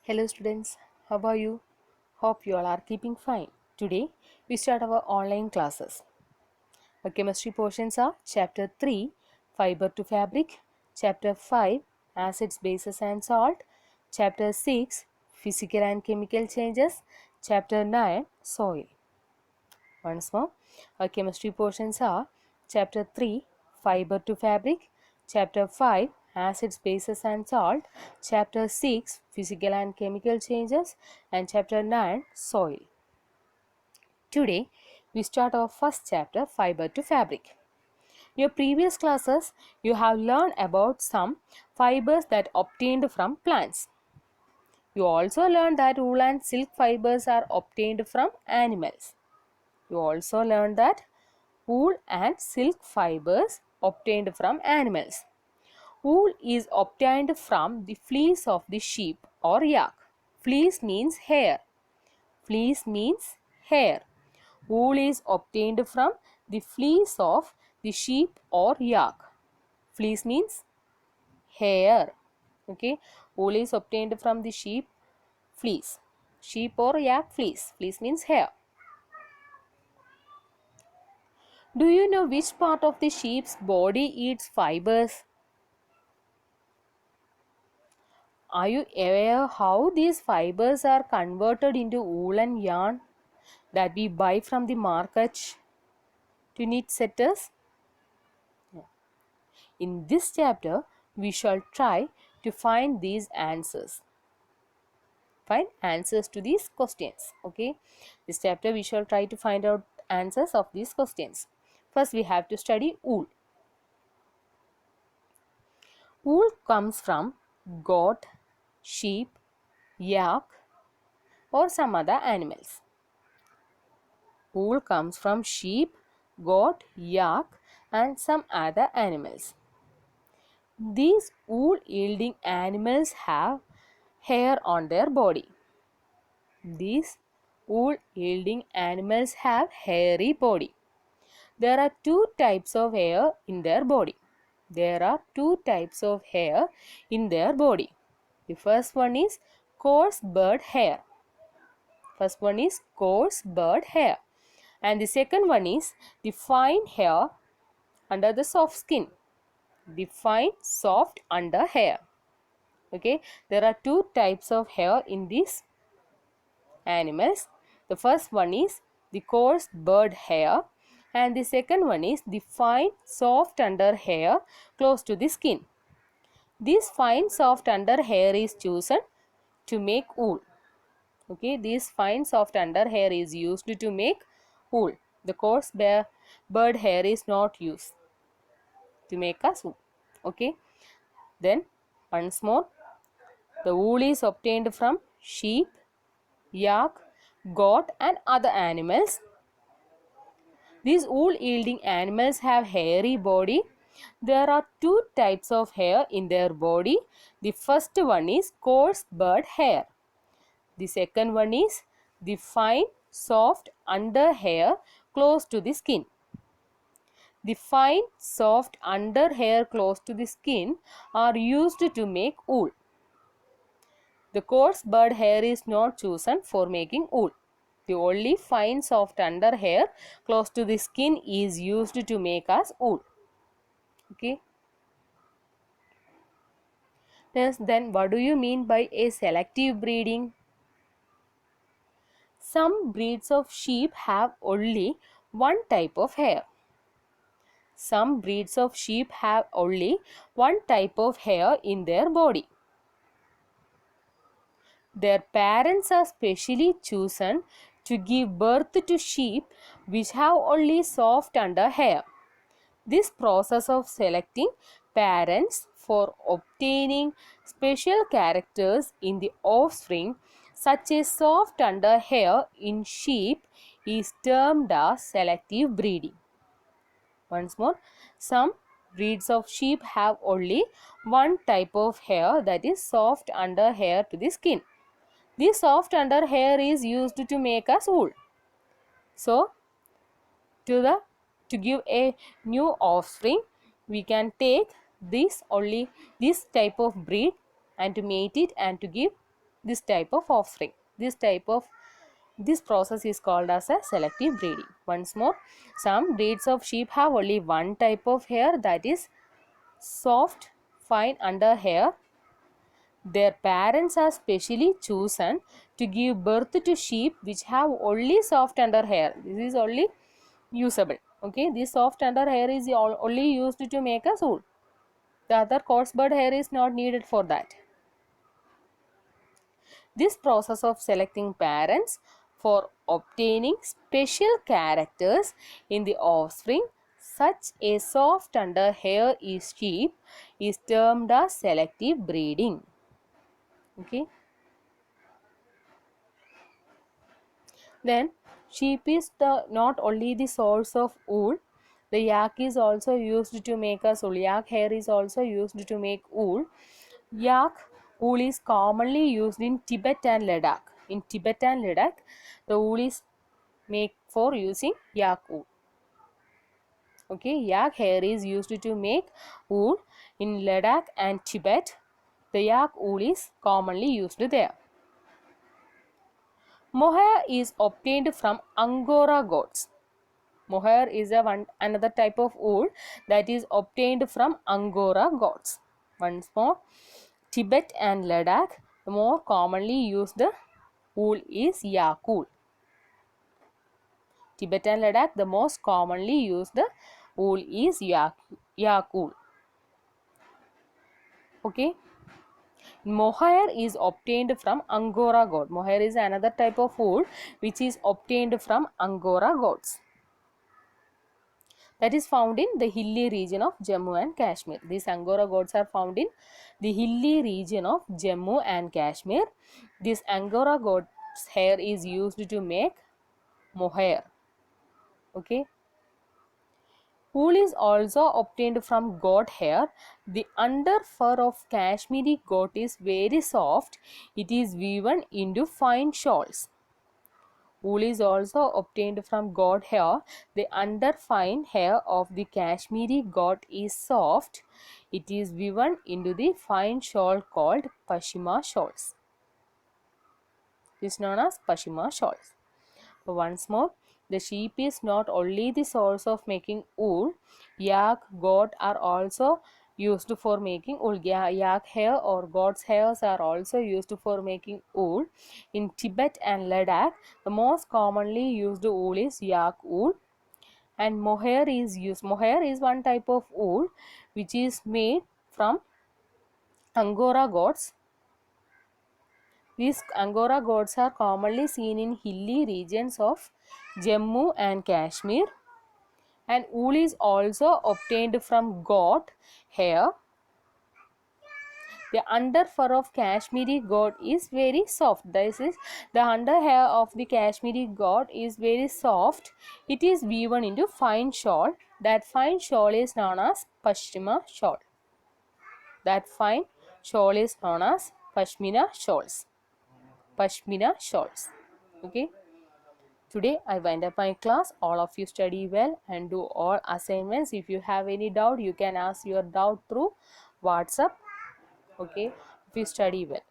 Hello students, how are you? Hope you all are keeping fine. Today we start our online classes. Our chemistry portions are Chapter 3 Fiber to Fabric, Chapter 5 Acids, Bases and Salt, Chapter 6 Physical and Chemical Changes, Chapter 9 Soil. Once more, our chemistry portions are Chapter 3 Fiber to Fabric, Chapter 5 Acids, Bases and Salt, Chapter 6 Physical and Chemical Changes, and Chapter 9 Soil. Today, we start our first chapter, Fiber to Fabric. In your previous classes, you have learned about some fibers that obtained from plants. You also learned that wool and silk fibers are obtained from animals. You also learned that wool and silk fibers obtained from animals. Wool is obtained from the fleece of the sheep or yak. Fleece means hair. Fleece means hair. Wool is obtained from the fleece of the sheep or yak. Fleece means hair. Okay. Wool is obtained from the sheep fleece. Sheep or yak fleece. Fleece means hair. Do you know which part of the sheep's body eats fibers? Are you aware how these fibers are converted into wool and yarn that we buy from the market to knit setters? In this chapter, we shall try to find these answers. Find answers to these questions. Okay. This chapter we shall try to find out answers of these questions. First, we have to study wool. Wool comes from goat, sheep, yak, or some other animals. Wool comes from sheep, goat, yak, and some other animals. These wool yielding animals have hair on their body. These wool yielding animals have hairy body. There are two types of hair in their body. There are two types of hair in their body. The first one is coarse bird hair. First one is coarse bird hair. And the second one is the fine hair under the soft skin. The fine soft under hair. Okay, there are two types of hair in these animals. The first one is the coarse bird hair and the second one is the fine soft under hair close to the skin. This fine soft under hair is chosen to make wool. Okay, this fine soft under hair is used to make wool. The coarse bird hair is not used to make us wool. Okay, then once more, the wool is obtained from sheep, yak, goat and other animals. These wool yielding animals have hairy body. There are two types of hair in their body. The first one is coarse bird hair. The second one is the fine soft under hair close to the skin. The fine soft under hair close to the skin are used to make wool. The coarse bird hair is not chosen for making wool. The only fine soft under hair close to the skin is used to make us wool. Okay. Yes, then what do you mean by a selective breeding? Some breeds of sheep have only one type of hair. Some breeds of sheep have only one type of hair in their body. Their parents are specially chosen to give birth to sheep which have only soft under hair. This process of selecting parents for obtaining special characters in the offspring such as soft under hair in sheep is termed as selective breeding. Once more, some breeds of sheep have only one type of hair, that is soft under hair to the skin. This soft under hair is used to make us wool. So, to give a new offspring, we can take this type of breed and to mate it and to give this type of offspring. This process is called as a selective breeding. Once more, some breeds of sheep have only one type of hair, that is soft, fine under hair. Their parents are specially chosen to give birth to sheep which have only soft under hair. This is only usable. Okay, this soft under hair is only used to make a wool. The other coarse bird hair is not needed for that. This process of selecting parents for obtaining special characters in the offspring, such a soft under hair is sheep, is termed as selective breeding. Okay. Then sheep is not only the source of wool. The yak is also used to make a wool. Yak hair is also used to make wool. Yak wool is commonly used in Tibet and Ladakh. In Tibet and Ladakh, the wool is made for using yak wool. Okay, yak hair is used to make wool in Ladakh and Tibet. The yak wool is commonly used there. Mohair is obtained from Angora goats. Mohair is another type of wool that is obtained from Angora goats. Once more, Tibet and Ladakh, the more commonly used wool is yak wool. Tibet and Ladakh, the most commonly used wool is yak wool. Okay. Mohair is obtained from Angora goat. Mohair is another type of wool which is obtained from Angora goats. That is found in the hilly region of Jammu and Kashmir. These Angora goats are found in the hilly region of Jammu and Kashmir. This Angora goat's hair is used to make mohair. Okay. Wool is also obtained from goat hair. The under fur of Kashmiri goat is very soft. It is woven into fine shawls. Wool is also obtained from goat hair. The under fine hair of the Kashmiri goat is soft. It is woven into the fine shawl called Pashmina shawls. This is known as Pashmina shawls. Once more, the sheep is not only the source of making wool. Yak, goat are also used for making wool. Yak hair or goat's hairs are also used for making wool. In Tibet and Ladakh, the most commonly used wool is yak wool. And mohair is used. Mohair is one type of wool which is made from Angora goats. These Angora goats are commonly seen in hilly regions of Jammu and Kashmir, and wool is also obtained from goat hair. The under fur of Kashmiri goat is very soft. This is the under hair of the Kashmiri goat is very soft. It is woven into fine shawl. That fine shawl is known as Pashmina shawl. That fine shawl is known as Pashmina shawls. Pashmina shawls. Okay. Today I wind up my class. All of you study well and do all assignments. If you have any doubt, you can ask your doubt through WhatsApp. Okay. If you study well.